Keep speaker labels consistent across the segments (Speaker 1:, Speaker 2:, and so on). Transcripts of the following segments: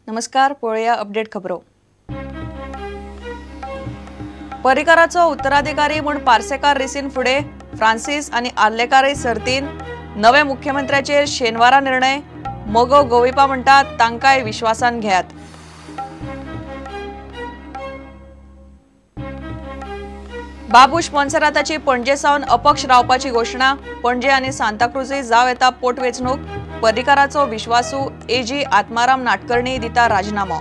Speaker 1: नमस्कार, पळया अपडेट खबरो. परिकाराचो उत्तराधिकारी म्हूण पार्सेकार रेसीन फुडे फ्रांसिस आनी आर्लेकाराय सर्तीन नवे मुख्यमंत्र्याचेर शेनवारा निर्णय. मोगो गोविपा म्हणटात तांकांय विश्वासान घेयात. बाबूश मोन्सेराताची पणजे सावन अपक्ष रावपाची घोषणा. पणजे आनी सांताक्रुझी जाव येता पोटवेंचणूक. परिकाराचो विश्वासू एजी आत्माराम नाटकर्णी दिता राजीनामो.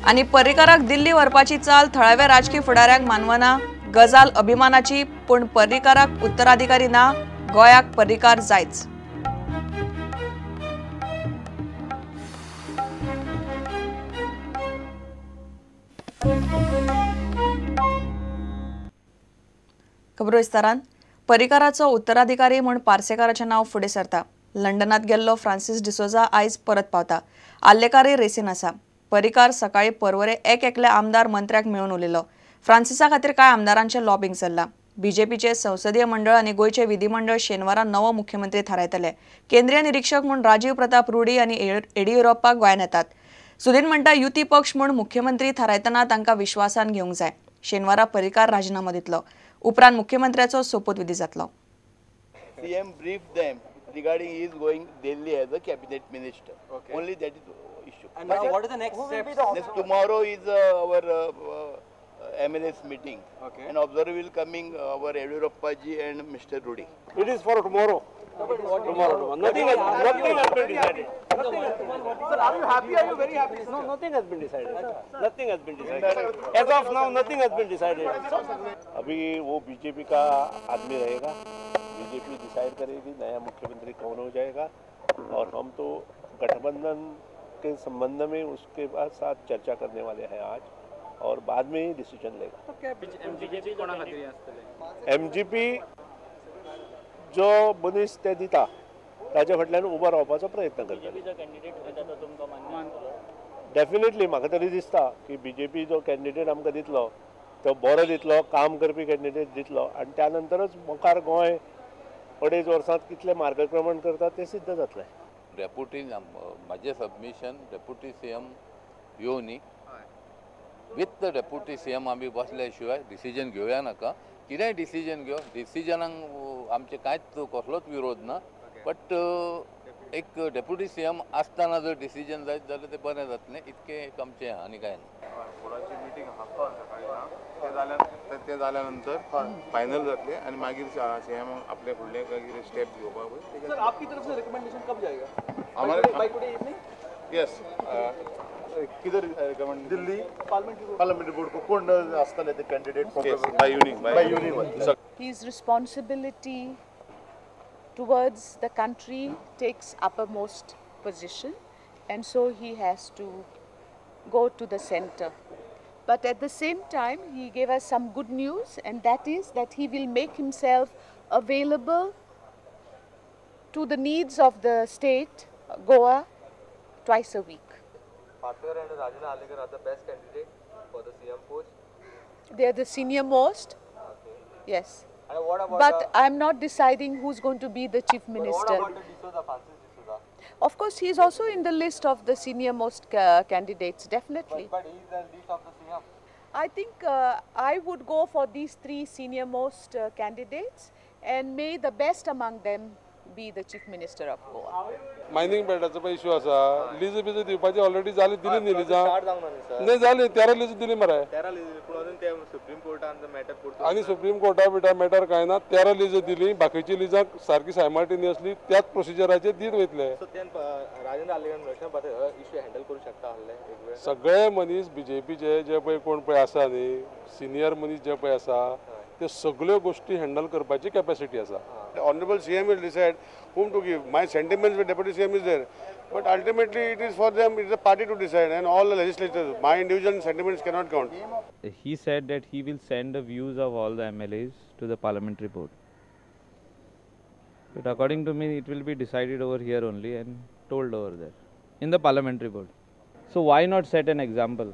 Speaker 1: आनी परिकाराक दिल्ली व्हरपाची चाल थळाव्या राजकीय फुडाऱ्यांक मानवना. गजाल अभिमानाची, पूण परिकाराक उत्तराधिकारी ना. गोंयाक परिकार जायच. खबरो विस्तारान. परिकाराचो उत्तराधिकारी म्हूण पार्सेकाराचें नांव फुडें सरता. लंडनात गेल्लो फ्रांसिस डिसोजा आयज परत पावता. आर्लेकाराय रेसीन आसा. परिकार सकाळी परवरे एकल्या आमदार मंत्र्याक मेळून उलयलो. फ्रांसिसा खातीर कांय आमदारांचें लॉबिंग चल्लां. बीजेपीचे संसदीय मंडळ आनी गोंयचे विधिमंडळ शेनवारा नवो मुख्यमंत्री थारायतले. केंद्रीय निरीक्षक म्हूण राजीव प्रताप रुडी आनी येडियुरप्पा गोंयांत येतात. सुदीन म्हणटा युती पक्ष म्हूण मुख्यमंत्री थारायतना तांकां विश्वासान घेवंक जाय. शेनवारा परिकार राजीनामो दितलो. उपरांत मुख्यमंत्र्याचो सोपूत विधी जातलो.
Speaker 2: CM briefed them regarding he is going Delhi as a cabinet minister. Okay. Only that is issue.
Speaker 3: And now what is the next step?
Speaker 2: Next tomorrow is our MLS meeting. Okay. And observer will coming our Yediyurappa ji and Mr. Rudy.
Speaker 4: It is for tomorrow. Tomorrow. Nothing has been decided.
Speaker 3: Sir, are you happy? Are you very happy?
Speaker 4: No, nothing has been decided. Nothing has been decided. As of now, nothing has been decided. अभी वो BJP का आदमी रहेगा. BJP decide करेगी नया मुख्यमंत्री कौन हो जाएगा. और हम तो गठबंधन के संबंध में उसके बाद साथ चर्चा करने वाले हैं आज. और बाद में ही डिसीजन लेगा. MGP जो मनीस ते दिता ताजे फाटल्यान उबो रावपाचो प्रयत्न करता. डेफिनेटली म्हाका तरी दिसता की बीजेपी जो कॅन्डिडेट आमकां दितलो तो बरो दितलो, काम करपी कॅन्डिडेट दितलो आनी त्या नंतरच मुखार गोंय 2.5 वर्सांत कितले मार्गक्रमण करता ते सिद्ध जातलें.
Speaker 5: डेप्युटी माझे सबमिशन डेप्युटी सीएम येवनी विथ द डेप्युटी सीएम आम्ही बसल्या शिवाय डिसिजन घेवया नाका. कितेंय डिसिजन घेव, डिसिजनाक आमचे कांयच कसलोच विरोध ना. बट एक डेप्युटी सीएम आसतना जर डिसिजन जायत जाल्यार ते बरें जातलें. इतकें एक आमचें आनी कांय ना.
Speaker 6: बोर्डाची मिटींग आसा ते जाल्यानंतर फायनल जातले आणि मागीर सीएम आपले फुडले काही स्टेप घेवपाक.
Speaker 3: सर, आपकी तरफ से रिकमेंडेशन कब जाएगा?
Speaker 6: हमारे
Speaker 3: बाय टुडे इवनिंग?
Speaker 6: यस. किधर रिकमेंड? दिल्ली पार्लियामेंट्री बोर्ड को कौन आसतले ते candidate by evening.
Speaker 7: His responsibility towards the country takes uppermost position, and so he has to go to the center. But at the same time, he gave us some good news, and that is that he will make himself available to the needs of the state, Goa, twice a week.
Speaker 3: Patkar and Rajana Alekar are the best candidate for the CM post.
Speaker 7: They are the senior most.
Speaker 3: Okay.
Speaker 7: Yes.
Speaker 3: And what about
Speaker 7: But I'm not deciding who's going to be the chief minister.
Speaker 3: what about the D'Souza, Francis D'Souza?
Speaker 7: Of course, he is also in the list of the senior most candidates, definitely.
Speaker 3: But he is the least of the CM.
Speaker 7: I think I would go for these three senior most candidates, and may the best among them be the chief minister of Goa.
Speaker 4: Mining बेल्टाचो पळय issue आसा. Lease बीज दिवपाची already जाली, दिली न्ही Lija?
Speaker 3: Start जावंक ना सर.
Speaker 4: नाही जाली, 13 लीज दिली मरे.
Speaker 3: 13 लीज पूण अजून ते सुप्रीम कोर्टान मॅटर करतो.
Speaker 4: आणि सुप्रीम कोर्टा बिटा मॅटर काय ना. 13 लीज दिली, बाकीची लिजां सारकी सायमाटिनी असली त्याच प्रोसिजराचेर दीत वयतले.
Speaker 3: सो तेन राजेंद्र आलेकर म्हणटा बट इश्यू हँडल करू शकता आसले एक वेळ.
Speaker 4: सगळे मनीस बीजेपीचे जे पळय कोण पळय आसा न्ही, सिनियर मनीस जे पळय आसा ते सगळ्यो गोष्टी हँडल करपाची कॅपॅसिटी आसा. Honourable CM will decide whom to give. My sentiments with Deputy CM is there, but ultimately it is for them, it is the party to decide, and all the legislators. My individual sentiments cannot count.
Speaker 8: He said that he will send the views of all the MLAs to the parliamentary board. But according to me, it will be decided over here only and told over there in the parliamentary board. So why not set an example?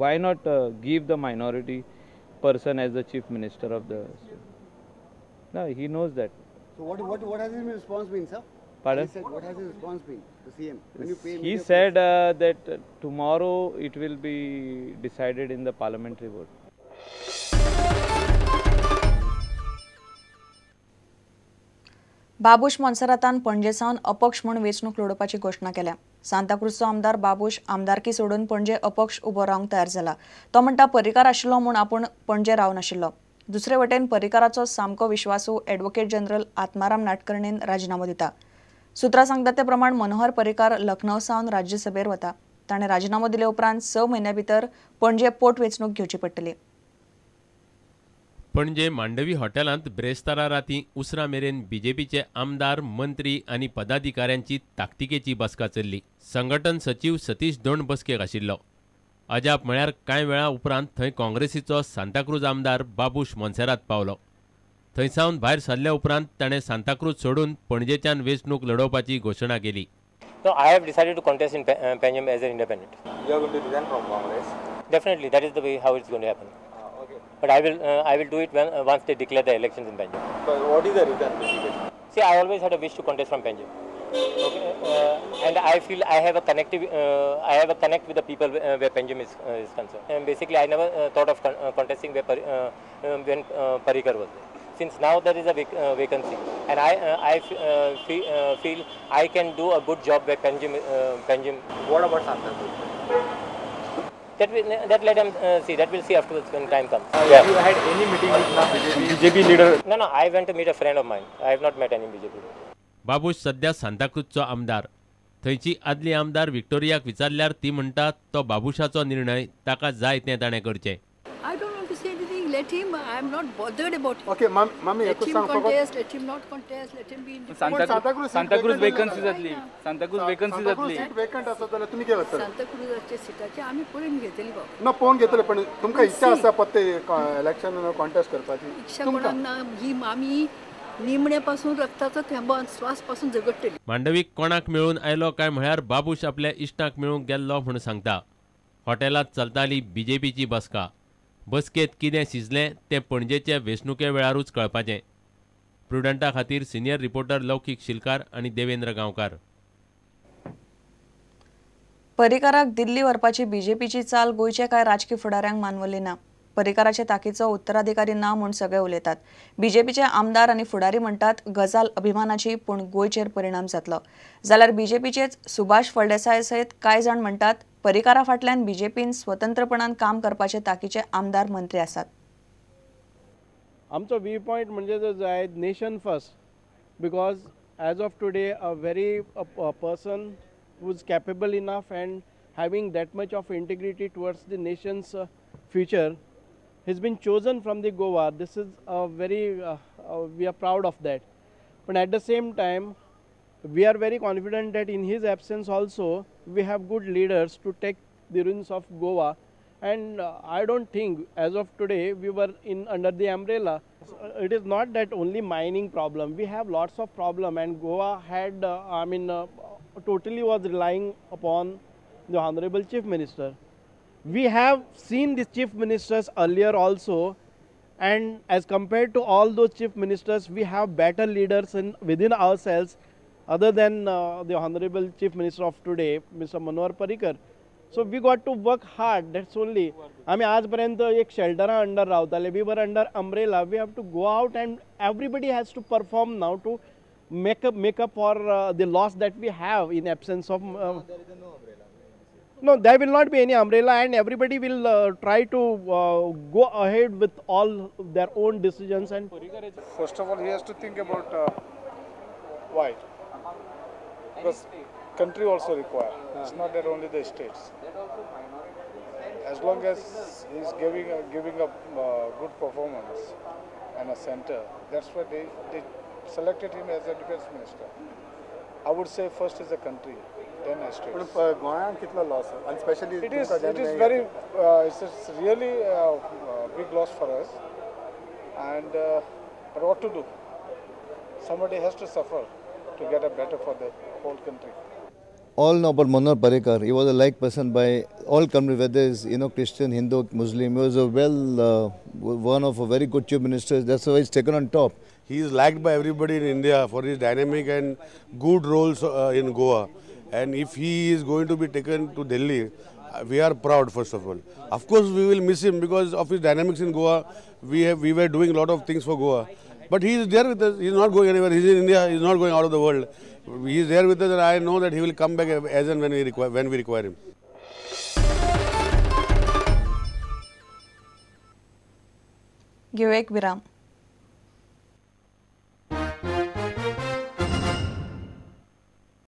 Speaker 8: Why not give the minority person as the chief minister of the state? No, he knows that.
Speaker 9: So what has his response been, sir?
Speaker 8: Pardon?
Speaker 9: He said, what has his response been, the CM? When you pay
Speaker 8: He said that tomorrow it will be decided in the parliamentary board.
Speaker 1: Babush मोन्सेरातान पणजे सावन अपक्ष म्हणून वेंचणूक लडोवपाची घोशणा केल्या. सांताक्रूजचो आमदार बाबूश आमदारकी सोडून पणजे अपक्ष उबो रावंक तयार जाला. तो म्हणटा परिकार आशिल्लो म्हूण आपूण पणजे रावनाशिल्लो. दुसरे वटेन परिकाराचो सामको विश्वासू एडव्होकेट जनरल आत्माराम नाटकर्णीन राजिनामो दिता. सुत्रां सांगता ते प्रमाण मनोहर परिकार लखनौ सावन राज्यसभेर वता. ताणें राजिनामो दिले उपरांत 6 म्हयन्या भितर पणजे पोटवेंचणूक घेवची पडटली.
Speaker 10: पणजे मांडवी हॉटेलांत ब्रेस्तारा रातीं उसरां मेरेन बीजेपीचे आमदार मंत्री आनी पदाधिकाऱ्यांची ताकतिकेची बसका चल्ली. संघटन सचिव सतीश दोंड बसकेक आशिल्लो. अजाप म्हळ्यार कांय वेळा उपरांत थंय काँग्रेसीचो सांताक्रूज आमदार बाबूश मोन्सेरात पावलो. थंयसावन भायर सरल्या उपरांत ताणें सांताक्रूज सोडून पणजेच्यान वेंचणूक लडोवपाची घोशणा केली.
Speaker 11: No, I have decided to contest in Panjim as an independent.
Speaker 3: You are going to resign from Congress?
Speaker 11: Definitely, that is the way how it's going to happen.
Speaker 3: Okay.
Speaker 11: But I will do it once they declare the elections in Panjim.
Speaker 3: But what is the reason basically?
Speaker 11: See, I always had a wish to contest from Panjim. Okay, and I feel I have a connect with the people where Panjim is concerned. And basically, I never thought of contesting when Parikar was there. Since now there is a vacancy, and I feel I can do a good job where Panjim.
Speaker 3: What about Santakruz?
Speaker 11: That let them see. That we'll see afterwards when time comes.
Speaker 3: Have you had any meeting with BJP leader?
Speaker 11: No, I went to meet a friend of mine. I have not met any BJP leader.
Speaker 10: Babush सध्या सांताक्रूजचो आमदार. थंयची आदली आमदार व्हिक्टोरियाक विचारल्यार ती म्हणटा तो बाबूशाचो निर्णय ताका जाय तें ताणें करचें.
Speaker 12: I don't want to say anything. Let him. I am not bothered about it.
Speaker 9: Okay, mami,
Speaker 12: let him contest. Let him not contest. Let him be independent.
Speaker 8: Santacruz vacancy जातली. सांताक्रूज वेकन्सी जातली.
Speaker 9: वेकंट आसा जाल्यार तुमी कितें करतले?
Speaker 12: सांताक्रूजाच्या सिटाचे आमी पळोवन घेतली बाबा.
Speaker 9: ना पळोवन घेतले पण तुमकां इच्छा आसा पत्ते इलेक्शन कॉन्टेस्ट करपाची?
Speaker 12: इच्छा कोणाक ना. ही आमी निमण्यापासून रक्ताचो थेंबो श्वास पासून झगडटली.
Speaker 10: मांडवीक कोणाक मेळून आयलो काय म्हळ्यार बाबूश आपल्या इश्टांक मेळूंक गेल्लो म्हूण सांगता. हॉटेलांत चलताली बीजेपीची बसका. बसकेत कितें शिजलें तें पणजेचे वेंचणुके वेळारूच कळपाचें. प्रुडंटा खातीर सिनियर रिपोर्टर लौकीक शिलकार आनी देवेंद्र गांवकार.
Speaker 1: परिकाराक दिल्ली व्हरपाची बीजेपीची चाल गोंयच्या कांय राजकीय फुडाऱ्यांक मानवली ना. परिकाराचे ताकीचो उत्तराधिकारी ना म्हूण सगळे उलयतात. बीजेपीचे आमदार आनी फुडारी म्हणटात गजाल अभिमानाची पूण गोंयचेर परिणाम जातलो. जाल्यार बीजेपीचेच सुभाष फळदेसाय सयत कांय जाण म्हणटात परिकारा फाटल्यान बीजेपीन स्वतंत्रपणान काम करपाचे ताकीचे आमदार मंत्री आसात.
Speaker 13: आमचो व्यू पॉयंट म्हणजे जो जाय nation first, because as of today a very person who is capable enough and having that much of integrity towards the nations future has been chosen from the Goa. This is a very, we are proud of that. But at the same time, we are very confident that in his absence also, we have good leaders to take the reins of Goa. And I don't think, as of today, we were under the umbrella. It is not that only mining problem. We have lots of problem, and Goa had, totally was relying upon the Honorable Chief Minister. We have seen the chief ministers earlier also, and as compared to all those chief ministers, we have better leaders within ourselves other than the Honorable Chief Minister of today, Mr. Manohar Parrikar. So we got to work hard, that's only. आम्ही आजपर्यंत एक शेल्टरा under रावताले, we were under umbrella. We have to go out and everybody has to perform now to make up for the loss that we have in absence of No, there will not be any umbrella, and everybody will try to go ahead with all their own decisions. And
Speaker 14: first of all, he has to think about why, because country also require. It's not that only the states. As long as he is giving a good performance and a center, that's why they selected him as a defense minister. I would say first is the country.
Speaker 9: पण गोंयांत कितलो loss, and especially
Speaker 14: it is very it's really big loss for us, and but what to do? Somebody has to suffer to get a better for the whole country.
Speaker 15: all know about Manohar Parrikar. He was a liked person by all communities, whether it's Christian, Hindu, Muslim. He was a one of a very good chief ministers. That's why he's taken on top.
Speaker 16: He is liked by everybody in India for his dynamic and good roles in Goa. And if he is going to be taken to Delhi, we are proud, first of all. Of course, we will miss him because of his dynamics in Goa. We were doing a lot of things for Goa. But he is there with us. He is not going anywhere. He is in India. He is not going out of the world. He is there with us, and I know that he will come back as and when we require him.
Speaker 1: घेऊ एक विराम.